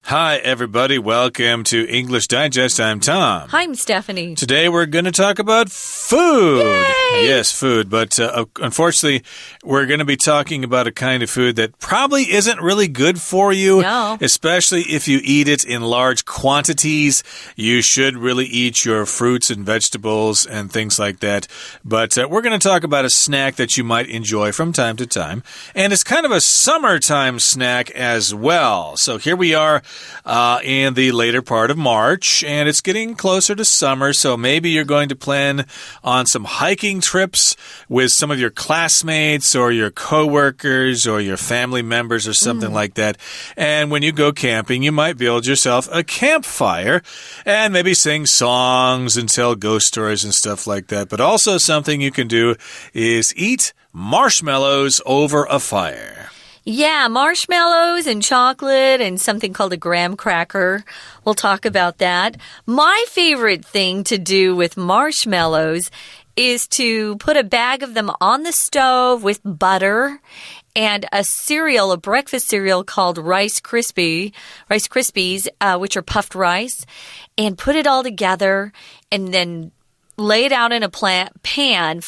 Hi, everybody. Welcome to English Digest. I'm Tom. Hi, I'm Stephanie. Today we're going to talk about food. Yay! Yes, food. But unfortunately, we're going to be talking about a kind of food that probably isn't really good for you. No. Especially if you eat it in large quantities. You should really eat your fruits and vegetables and things like that. But we're going to talk about a snack that you might enjoy from time to time. And it's kind of a summertime snack as well. So here we are. In the later part of March, and it's getting closer to summer, so maybe you're going to plan on some hiking trips with some of your classmates or your coworkers or your family members or something like that. And when you go camping, you might build yourself a campfire and maybe sing songs and tell ghost stories and stuff like that. But also something you can do is eat marshmallows over a fire. Yeah, marshmallows and chocolate and something called a graham cracker. We'll talk about that. My favorite thing to do with marshmallows is to put a bag of them on the stove with butter and a cereal, a breakfast cereal called Rice Krispies, which are puffed rice, and put it all together and then lay it out in a flat pan,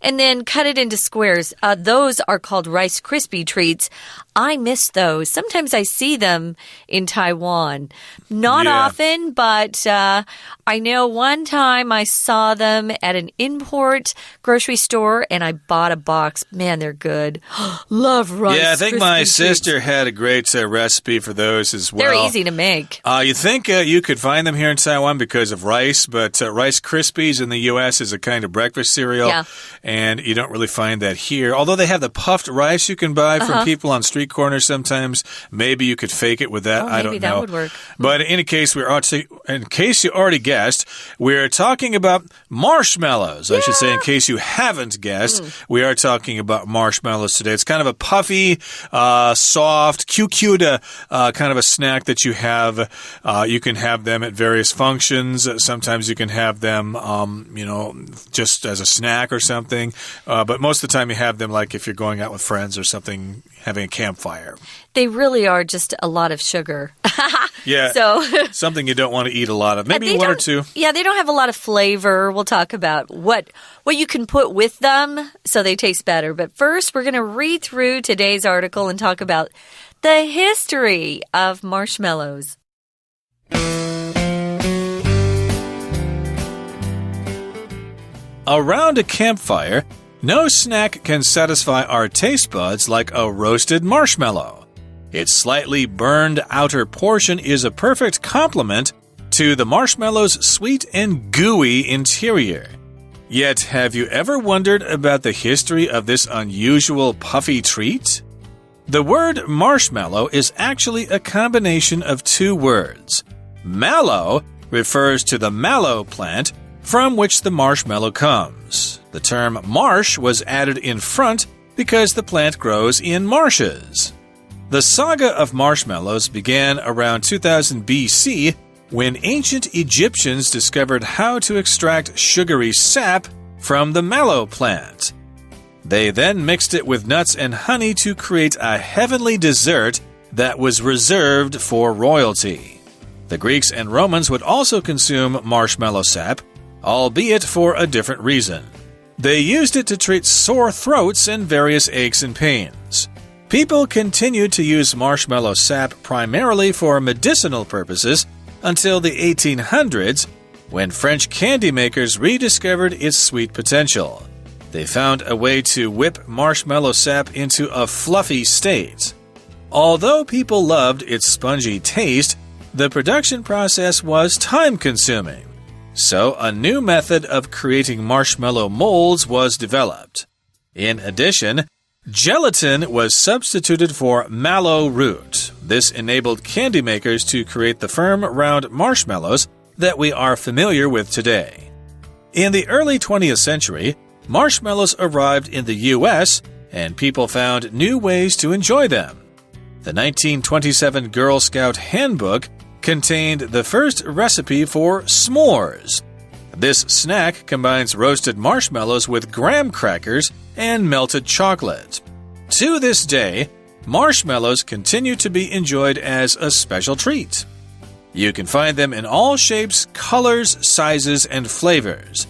and then cut it into squares. Those are called Rice Krispie treats. I miss those. Sometimes I see them in Taiwan. Not often, but I know one time I saw them at an import grocery store, and I bought a box. Man, they're good. Love Rice Krispie Yeah, I think my treats. sister had a great recipe for those as well. They're easy to make. You think you could find them here in Taiwan because of rice, but Rice Krispies in the U.S. is a kind of breakfast cereal, and you don't really find that here. Although they have the puffed rice you can buy from people on street corners sometimes. Maybe you could fake it with that. I don't know. Maybe that would work. But in any case, in case you already guessed, we're talking about marshmallows. I should say, in case you haven't guessed, we are talking about marshmallows today. It's kind of a puffy, soft, cute kind of a snack that you have. You can have them at various functions. Sometimes you can have them just as a snack or something. But most of the time you have them like if you're going out with friends or something, having a campfire. They really are just a lot of sugar. Yeah, so something you don't want to eat a lot of. Maybe one or two. Yeah, they don't have a lot of flavor. We'll talk about what you can put with them so they taste better. But first, we're going to read through today's article and talk about the history of marshmallows. Around a campfire, no snack can satisfy our taste buds like a roasted marshmallow. Its slightly burned outer portion is a perfect complement to the marshmallow's sweet and gooey interior. Yet, have you ever wondered about the history of this unusual puffy treat? The word marshmallow is actually a combination of two words. Mallow refers to the mallow plant from which the marshmallow comes. The term marsh was added in front because the plant grows in marshes. The saga of marshmallows began around 2000 BC when ancient Egyptians discovered how to extract sugary sap from the mallow plant. They then mixed it with nuts and honey to create a heavenly dessert that was reserved for royalty. The Greeks and Romans would also consume marshmallow sap, albeit for a different reason. They used it to treat sore throats and various aches and pains. People continued to use marshmallow sap primarily for medicinal purposes until the 1800s, when French candy makers rediscovered its sweet potential. They found a way to whip marshmallow sap into a fluffy state. Although people loved its spongy taste, the production process was time-consuming. So a new method of creating marshmallow molds was developed. In addition, gelatin was substituted for mallow root. This enabled candy makers to create the firm, round marshmallows that we are familiar with today. In the early 20th century, marshmallows arrived in the U.S., and people found new ways to enjoy them. The 1927 Girl Scout Handbook contained the first recipe for s'mores. This snack combines roasted marshmallows with graham crackers and melted chocolate. To this day, marshmallows continue to be enjoyed as a special treat. You can find them in all shapes, colors, sizes, and flavors.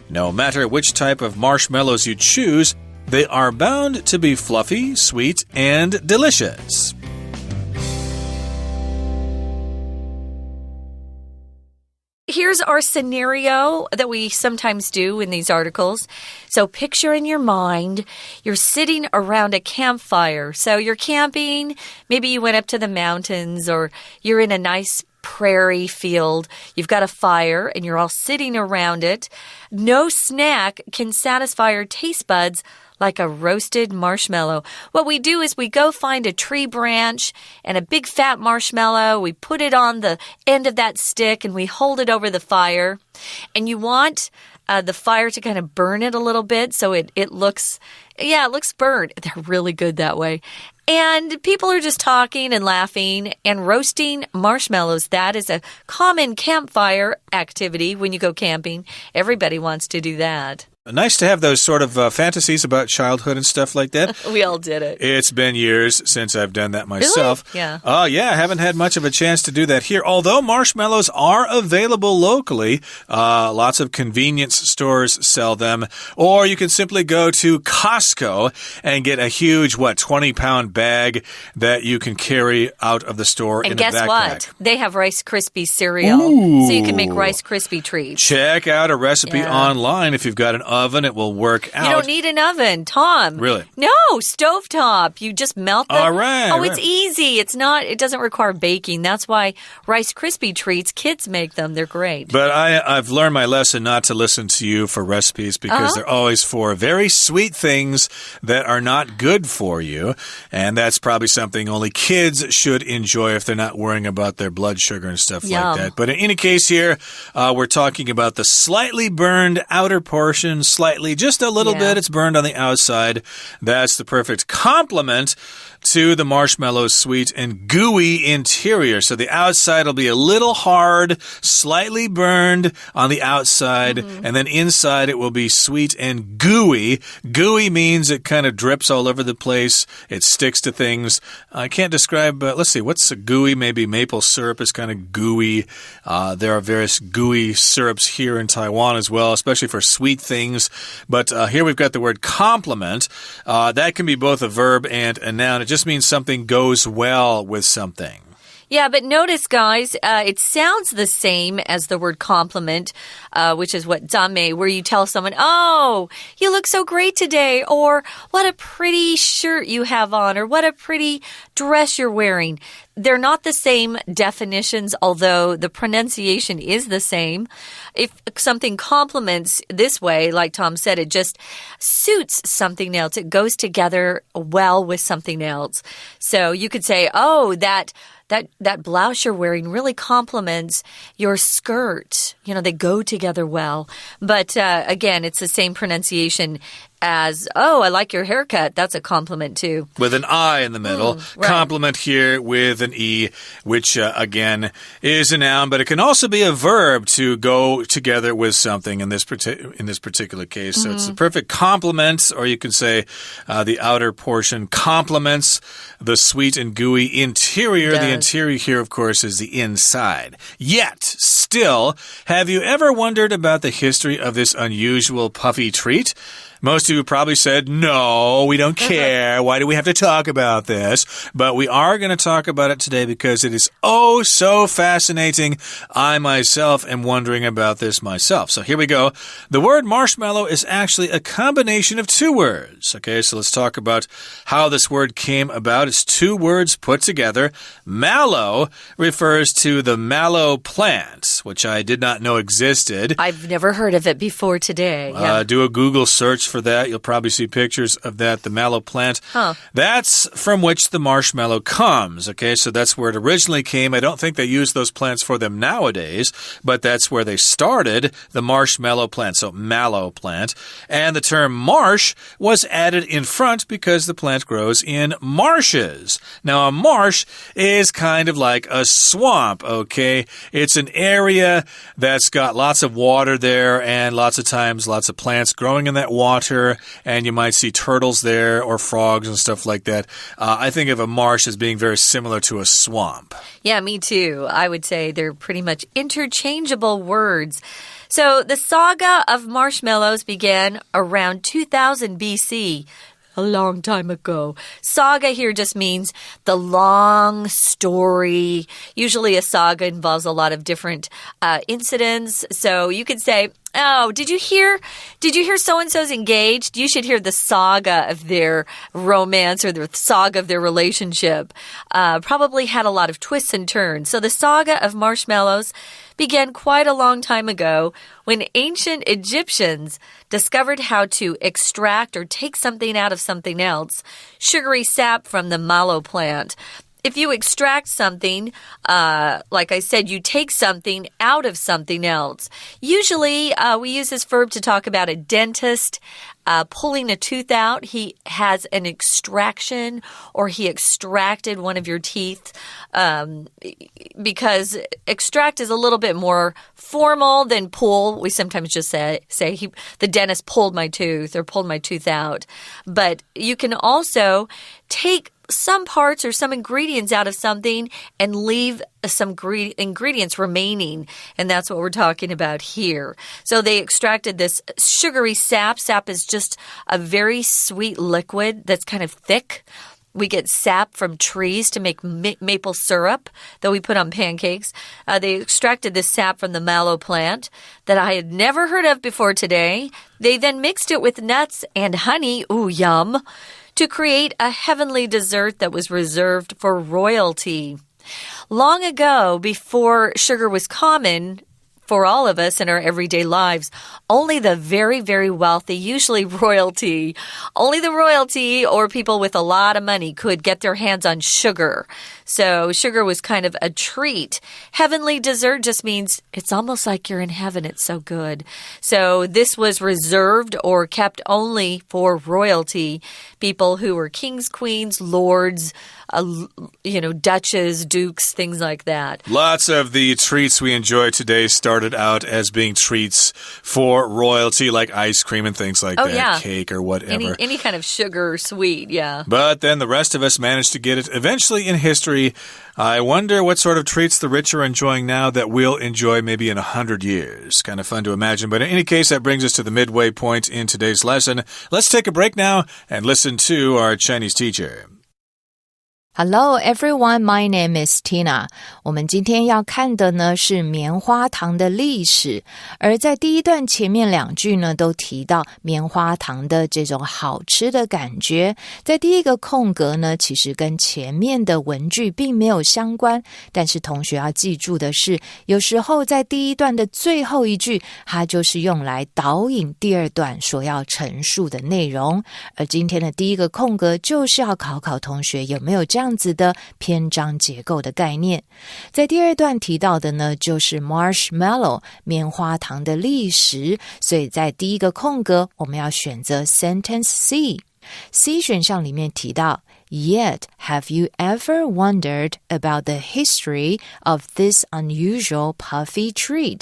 No matter which type of marshmallows you choose, they are bound to be fluffy, sweet, and delicious. Here's our scenario that we sometimes do in these articles. So picture in your mind, you're sitting around a campfire. So you're camping, maybe you went up to the mountains, or you're in a nice prairie field. You've got a fire and you're all sitting around it. No snack can satisfy your taste buds like a roasted marshmallow. What we do is we go find a tree branch and a big fat marshmallow. We put it on the end of that stick and we hold it over the fire. And you want the fire to kind of burn it a little bit so it looks, it looks burnt. They're really good that way. And people are just talking and laughing and roasting marshmallows. That is a common campfire activity when you go camping. Everybody wants to do that. Nice to have those sort of fantasies about childhood and stuff like that. We all did it. It's been years since I've done that myself. Really? Yeah. I haven't had much of a chance to do that here. Although marshmallows are available locally, lots of convenience stores sell them. Or you can simply go to Costco and get a huge, 20-pound bag that you can carry out of the store in a backpack. And guess what? They have Rice Krispie cereal. Ooh. So you can make Rice Krispie treats. Check out a recipe online if you've got an oven. It will work out. You don't need an oven, Tom. Really? No, stovetop. You just melt them. All right. It's easy. It doesn't require baking. That's why Rice Krispie treats, kids make them. They're great. But I've learned my lesson not to listen to you for recipes because they're always for very sweet things that are not good for you. And that's probably something only kids should enjoy if they're not worrying about their blood sugar and stuff like that. But in any case here, we're talking about the slightly burned outer portion. Slightly, just a little bit. It's burned on the outside. That's the perfect complement to the marshmallow's sweet and gooey interior. So the outside will be a little hard, slightly burned on the outside, and then inside it will be sweet and gooey. Gooey means it kind of drips all over the place. It sticks to things. I can't describe, let's see, what's a gooey? Maybe maple syrup is kind of gooey. There are various gooey syrups here in Taiwan as well, especially for sweet things. But here we've got the word complement. That can be both a verb and a noun. It just means something goes well with something. Yeah, but notice, guys, it sounds the same as the word compliment, which is what dame, where you tell someone, oh, you look so great today, or what a pretty shirt you have on, or what a pretty dress you're wearing. They're not the same definitions, although the pronunciation is the same. If something complements this way, like Tom said, it just suits something else. It goes together well with something else. So you could say, oh, that blouse you're wearing really complements your skirt. They go together well. But again, it's the same pronunciation as, oh, I like your haircut. That's a compliment too. With an I in the middle. Right. Compliment here with an E, which again is a noun, but it can also be a verb to go together with something in this particular case. So it's the perfect complement, or you can say the outer portion complements the sweet and gooey interior. The interior here, of course, is the inside. Yet, still, have you ever wondered about the history of this unusual puffy treat? Most of you probably said, no, we don't care. Why do we have to talk about this? But we are going to talk about it today because it is oh so fascinating. I myself am wondering about this myself. So here we go. The word marshmallow is actually a combination of two words. Okay, so let's talk about how this word came about. It's two words put together. Mallow refers to the mallow plant, which I did not know existed. I've never heard of it before today. Do a Google search for that. You'll probably see pictures of that, the mallow plant. That's from which the marshmallow comes. Okay, so that's where it originally came. I don't think they use those plants for them nowadays, but that's where they started, the marshmallow plant. So mallow plant. And the term marsh was added in front because the plant grows in marshes. Now, a marsh is kind of like a swamp, okay? It's an area that's got lots of water there and lots of times lots of plants growing in that water. water, and you might see turtles there or frogs and stuff like that. I think of a marsh as being very similar to a swamp. Yeah, me too. I would say they're pretty much interchangeable words. So the saga of marshmallows began around 2000 BC. A long time ago. Saga here just means the long story. Usually a saga involves a lot of different incidents. So you could say, oh, did you hear so-and-so's engaged? You should hear the saga of their romance or the saga of their relationship. Probably had a lot of twists and turns. So the saga of marshmallows began quite a long time ago when ancient Egyptians discovered how to extract or take something out of something else, sugary sap from the mallow plant. If you extract something, like I said, you take something out of something else. Usually, we use this verb to talk about a dentist pulling a tooth out. He has an extraction or he extracted one of your teeth because extract is a little bit more formal than pull. We sometimes just say the dentist pulled my tooth or pulled my tooth out. But you can also take some parts or some ingredients out of something and leave some ingredients remaining. And that's what we're talking about here. So they extracted this sugary sap. Sap is just a very sweet liquid that's kind of thick. We get sap from trees to make maple syrup that we put on pancakes. They extracted this sap from the mallow plant that I had never heard of before today. They then mixed it with nuts and honey. Ooh, yum. To create a heavenly dessert that was reserved for royalty. Long ago, before sugar was common for all of us in our everyday lives, only the very, very wealthy, usually royalty, only the royalty or people with a lot of money could get their hands on sugar. So sugar was kind of a treat. Heavenly dessert just means it's almost like you're in heaven. It's so good. So this was reserved or kept only for royalty, people who were kings, queens, lords, duchess, dukes, things like that. Lots of the treats we enjoy today started out as being treats for royalty, like ice cream and things like that, yeah. Cake or whatever. Any kind of sugar or sweet, yeah. But then the rest of us managed to get it eventually in history. I wonder what sort of treats the rich are enjoying now that we'll enjoy maybe in 100 years. Kind of fun to imagine. But in any case, that brings us to the midway point in today's lesson. Let's take a break now and listen to our Chinese teacher. Hello everyone, my name is Tina. 我们今天要看的呢是棉花糖的历史，而在第一段前面两句呢都提到棉花糖的这种好吃的感觉。在第一个空格呢，其实跟前面的文句并没有相关，但是同学要记住的是，有时候在第一段的最后一句，它就是用来导引第二段所要陈述的内容。而今天的第一个空格就是要考考同学有没有这样子的篇章结构的概念。在第二段提到的呢，就是 marshmallow 棉花糖的历史，所以在第一个空格我们要选择 sentence C。C 选项里面提到 Yet, have you ever wondered about the history of this unusual puffy treat?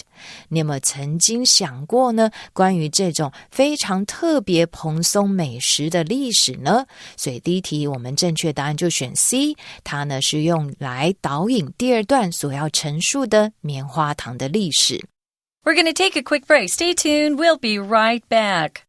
你有没有曾经想过呢，关于这种非常特别蓬松美食的历史呢？所以第一题我们正确答案就选 C， 它呢是用来导引第二段所要陈述的棉花糖的历史。We're going to take a quick break. Stay tuned. We'll be right back.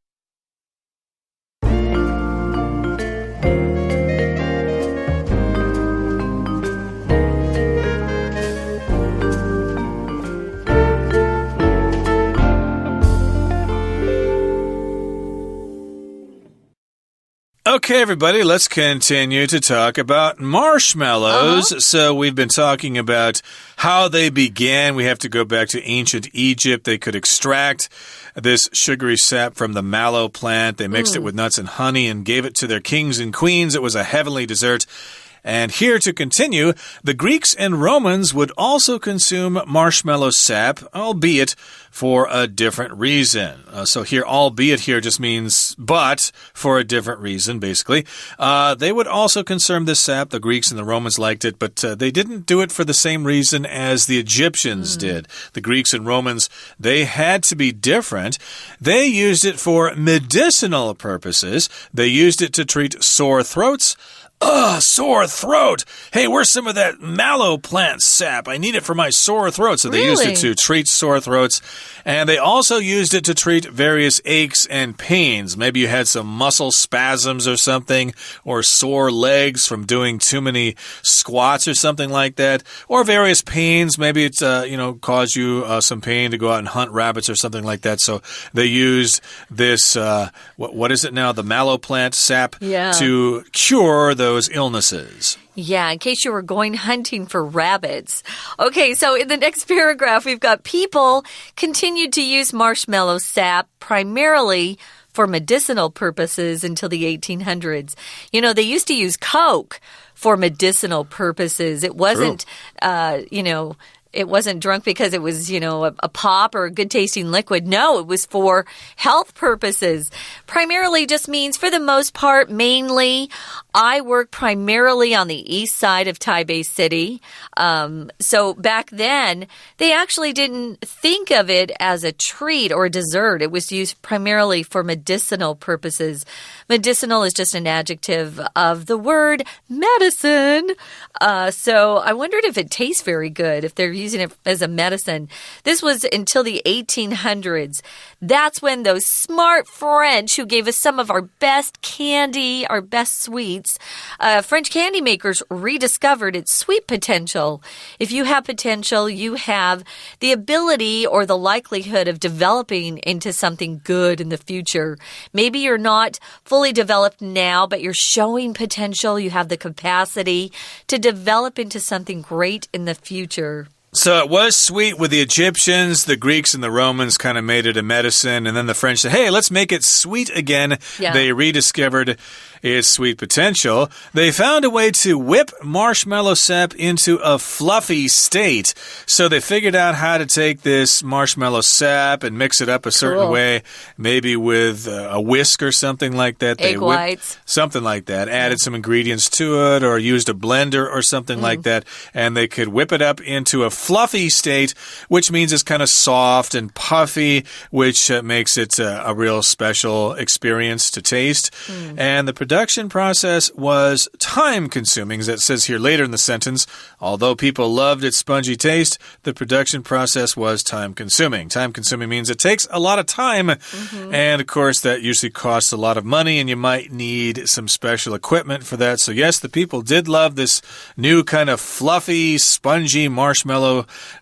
Okay, everybody, let's continue to talk about marshmallows. So we've been talking about how they began. We have to go back to ancient Egypt. They could extract this sugary sap from the mallow plant. They mixed it with nuts and honey and gave it to their kings and queens. It was a heavenly dessert. And here to continue, the Greeks and Romans would also consume marshmallow sap, albeit for a different reason. So here, albeit here just means but for a different reason, basically. They would also consume this sap. The Greeks and the Romans liked it, but they didn't do it for the same reason as the Egyptians did. The Greeks and Romans, they had to be different. They used it for medicinal purposes. They used it to treat sore throats. Ugh, sore throat. Hey, where's some of that mallow plant sap? I need it for my sore throat. So they used it to treat sore throats. And they also used it to treat various aches and pains. Maybe you had some muscle spasms or something, or sore legs from doing too many squats or something like that, or various pains. Maybe it's, caused you some pain to go out and hunt rabbits or something like that. So they used this, what is it now? The mallow plant sap to cure those illnesses. Yeah, in case you were going hunting for rabbits. Okay, so in the next paragraph, we've got people continued to use marshmallow sap primarily for medicinal purposes until the 1800s. You know, they used to use Coke for medicinal purposes. It wasn't, it wasn't drunk because it was, a pop or a good-tasting liquid. No, it was for health purposes. Primarily just means, for the most part, mainly. I work primarily on the east side of Taipei City. So back then, they actually didn't think of it as a treat or a dessert. It was used primarily for medicinal purposes. Medicinal is just an adjective of the word medicine. So I wondered if it tastes very good, if they're using it as a medicine. This was until the 1800s. That's when those smart French who gave us some of our best candy, our best sweets, French candy makers rediscovered its sweet potential. If you have potential, you have the ability or the likelihood of developing into something good in the future. Maybe you're not fully developed now, but you're showing potential. You have the capacity to develop into something great in the future. So it was sweet with the Egyptians. The Greeks and the Romans kind of made it a medicine. And then the French said, hey, let's make it sweet again. Yeah. They rediscovered its sweet potential. They found a way to whip marshmallow sap into a fluffy state. So they figured out how to take this marshmallow sap and mix it up a certain way, maybe with a whisk or something like that. Egg whites. Something like that. Added some ingredients to it or used a blender or something like that. And they could whip it up into a fluffy state, which means it's kind of soft and puffy, which makes it a real special experience to taste. And the production process was time-consuming, as it says here later in the sentence. Although people loved its spongy taste, the production process was time-consuming. Time-consuming means it takes a lot of time, and of course that usually costs a lot of money, and you might need some special equipment for that. So yes, the people did love this new kind of fluffy, spongy marshmallow,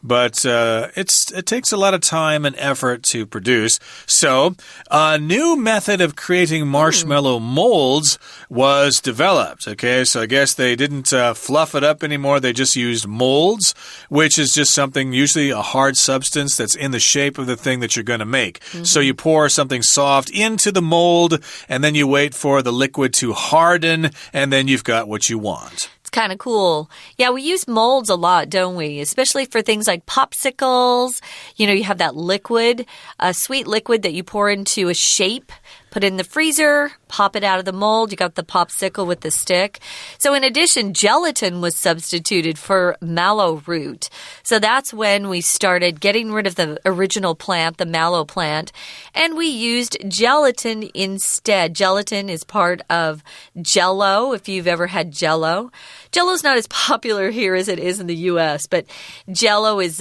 but it takes a lot of time and effort to produce. So a new method of creating marshmallow molds was developed. Okay, so I guess they didn't fluff it up anymore. They just used molds, which is just something, usually a hard substance that's in the shape of the thing that you're going to make. So you pour something soft into the mold, and then you wait for the liquid to harden, and then you've got what you want. Kind of cool. Yeah, we use molds a lot, don't we? Especially for things like popsicles. You know, you have that liquid, a sweet liquid that you pour into a shape, put it in the freezer, pop it out of the mold. You got the popsicle with the stick. So in addition, gelatin was substituted for mallow root. So that's when we started getting rid of the original plant, the mallow plant, and we used gelatin instead. Gelatin is part of Jell-O, if you've ever had Jell-O. Jell-O's not as popular here as it is in the U.S., but Jell-O is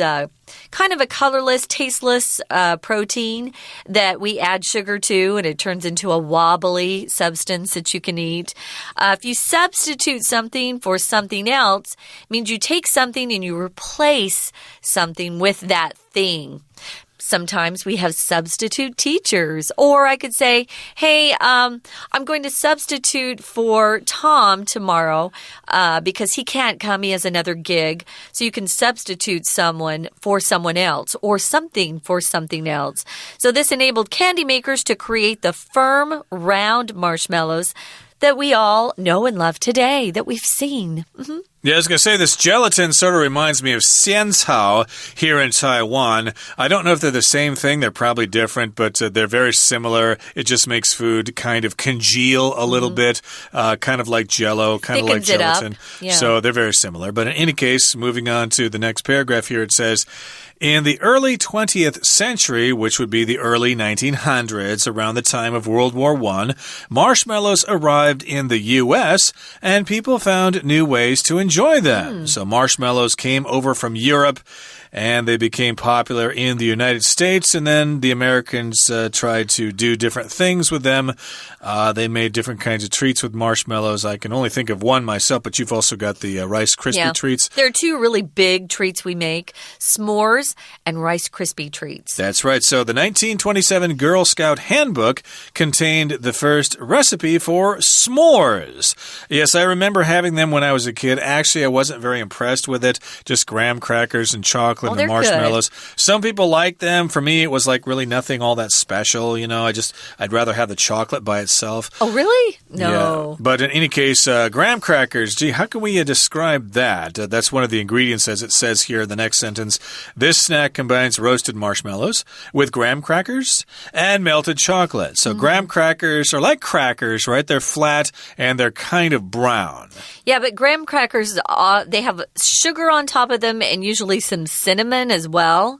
kind of a colorless, tasteless protein that we add sugar to, and it turns into a wobbly substance that you can eat. If you substitute something for something else, it means you take something and you replace something with that thing. Sometimes we have substitute teachers. Or I could say, hey, I'm going to substitute for Tom tomorrow because he can't come. He has another gig. So you can substitute someone for someone else or something for something else. So this enabled candy makers to create the firm, round marshmallows that we all know and love today, that we've seen. Yeah, I was going to say this gelatin sort of reminds me of xiancao here in Taiwan. I don't know if they're the same thing. They're probably different, but they're very similar. It just makes food kind of congeal a little bit, kind of like Jell-O, kind of like gelatin. Yeah. So they're very similar. But in any case, moving on to the next paragraph here, it says, in the early 20th century, which would be the early 1900s, around the time of World War I, marshmallows arrived in the U.S., and people found new ways to enjoy them. So marshmallows came over from Europe, and they became popular in the United States, and then the Americans tried to do different things with them. They made different kinds of treats with marshmallows. I can only think of one myself, but you've also got the Rice Krispie treats. There are two really big treats we make, s'mores and Rice Krispie treats. That's right. So the 1927 Girl Scout Handbook contained the first recipe for s'mores. Yes, I remember having them when I was a kid. Actually, I wasn't very impressed with it. Just graham crackers and chocolate and marshmallows. Good. Some people like them. For me, it was like really nothing all that special. You know, I'd rather have the chocolate by itself. Oh, really? No. Yeah. But in any case, graham crackers, gee, how can we describe that? That's one of the ingredients, as it says here in the next sentence. This snack combines roasted marshmallows with graham crackers and melted chocolate. So graham crackers are like crackers, right? They're flat and they're kind of brown. Yeah, but graham crackers, they have sugar on top of them and usually some cinnamon as well.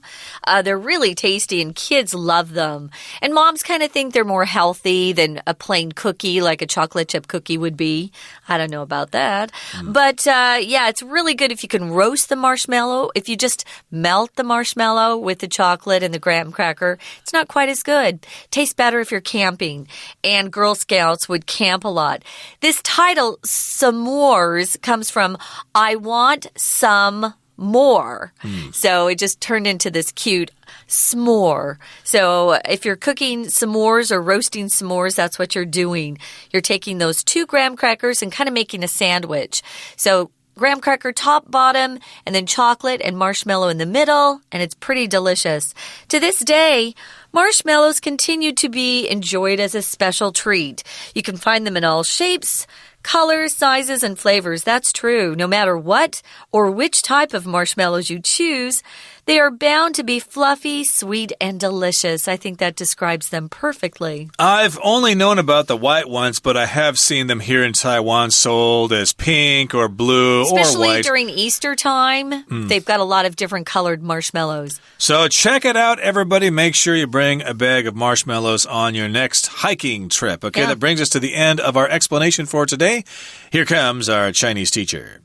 They're really tasty and kids love them. And moms kind of think they're more healthy than a plain cookie like a chocolate chip cookie would be. I don't know about that. But yeah, it's really good if you can roast the marshmallow. If you just melt the marshmallow with the chocolate and the graham cracker, it's not quite as good. Tastes better if you're camping. And Girl Scouts would camp a lot. This title, s'mores, comes from I want some more. So it just turned into this cute s'more. So if you're cooking s'mores or roasting s'mores, that's what you're doing. You're taking those 2 graham crackers and kind of making a sandwich. So graham cracker top, bottom, and then chocolate and marshmallow in the middle, and it's pretty delicious. To this day, marshmallows continue to be enjoyed as a special treat. You can find them in all shapes, colors, sizes, and flavors. That's true. No matter what or which type of marshmallows you choose, they are bound to be fluffy, sweet, and delicious. I think that describes them perfectly. I've only known about the white ones, but I have seen them here in Taiwan sold as pink or blue or white. Especially during Easter time. They've got a lot of different colored marshmallows. So check it out, everybody. Make sure you bring a bag of marshmallows on your next hiking trip. Okay, that brings us to the end of our explanation for today. Here comes our Chinese teacher.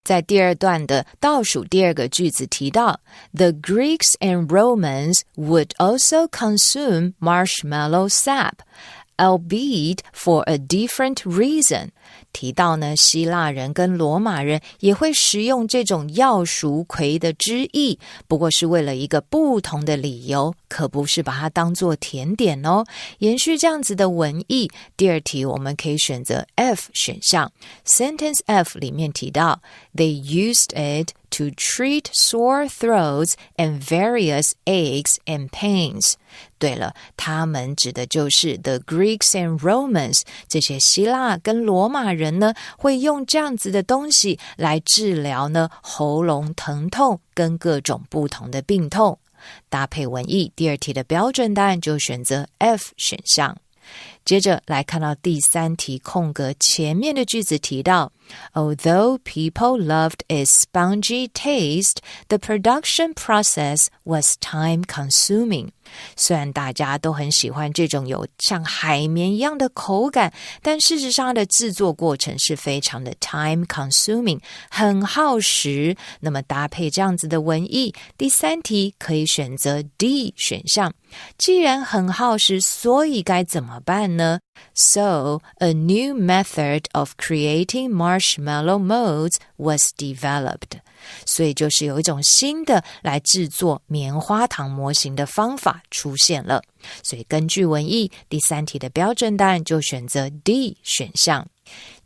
在第二段的倒数第二个句子提到 The Greeks and Romans would also consume marshmallow sap, albeit for a different reason. 提到呢，希腊人跟罗马人也会食用这种药熟葵的汁液，不过是为了一个不同的理由，可不是把它当作甜点哦。延续这样子的文意，第二题我们可以选择 F 选项。Sentence F 里面提到 They used it to treat sore throats and various aches and pains. 对了，他们指的就是 The Greeks and Romans， 这些希腊跟罗马人呢，会用这样子的东西来治疗呢喉咙疼痛跟各种不同的病痛。搭配文意，第二题的标准答案就选择 F 选项。接着来看到第三题空格前面的句子提到 Although people loved its spongy taste, the production process was time-consuming. 虽然大家都很喜欢这种有像海绵一样的口感，但事实上它的制作过程是非常的 time-consuming， 很耗时。那么搭配这样子的文意，第三题可以选择 D 选项。既然很耗时，所以该怎么办呢？ So, a new method of creating marshmallow molds was developed. 所以就是有一种新的来制作棉花糖模型的方法出现了。所以根据文意，第三题的标准答案就选择 D 选项。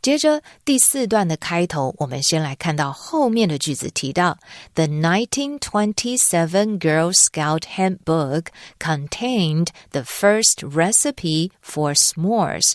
接着第4段的开头，我们先来看到后面的句子提到 The 1927 Girl Scout Handbook contained the first recipe for s'mores。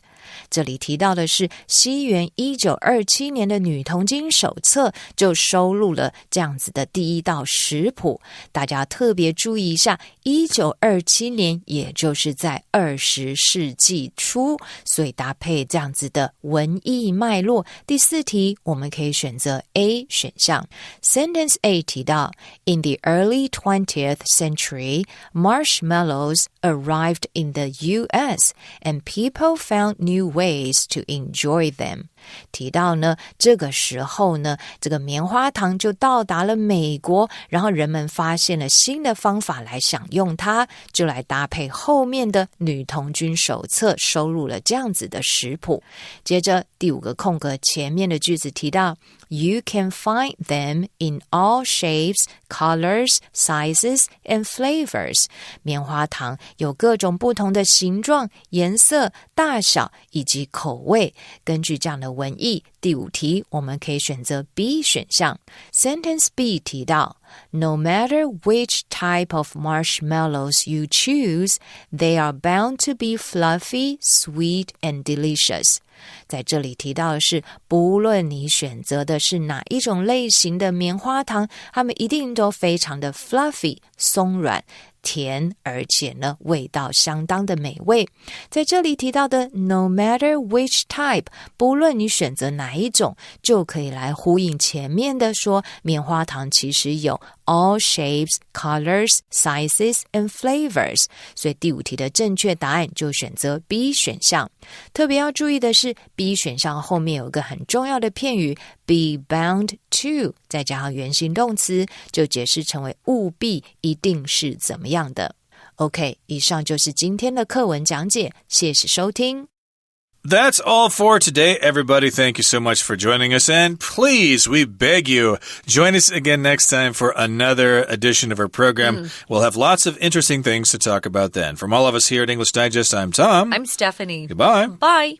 这里提到的是西元1927年的女童军手册就收录了这样子的第一道食谱，大家特别注意一下1927年也就是在20世纪初，所以搭配这样子的文艺脉络。第4题我们可以选择 A 选项。 Sentence A 提到 In the early 20th century, marshmallows arrived in the US and people found new ways to enjoy them。 提到呢，这个时候呢，这个棉花糖就到达了美国，然后人们发现了新的方法来享用它，就来搭配后面的女童军手册收录了这样子的食谱。接着第5个空格前面的句子提到 You can find them in all shapes, colors, sizes, and flavors。 棉花糖有各种不同的形状、颜色、大小以及口味。根据这样的文意，第5题我们可以选择 B 选项。 Sentence B 提到No matter which type of marshmallows you choose, they are bound to be fluffy, sweet, and delicious。 在这里提到的是，不论你选择的是哪一种类型的棉花糖，它们一定都非常的 fluffy 松软甜，而且呢味道相当的美味。在这里提到的 no matter which type， 不论你选择哪一种，就可以来呼应前面的说棉花糖其实有 all shapes, colors, sizes, and flavors。 所以第5题的正确答案就选择 B 选项。特别要注意的是 B 选项后面有个很重要的片语 be bound to， 再加上原形动词，就解释成为务必一定是怎么样的。 OK， 以上就是今天的课文讲解，谢谢收听。That's all for today, everybody. Thank you so much for joining us. And please, we beg you, join us again next time for another edition of our program. We'll have lots of interesting things to talk about then. From all of us here at English Digest, I'm Tom. I'm Stephanie. Goodbye. Bye.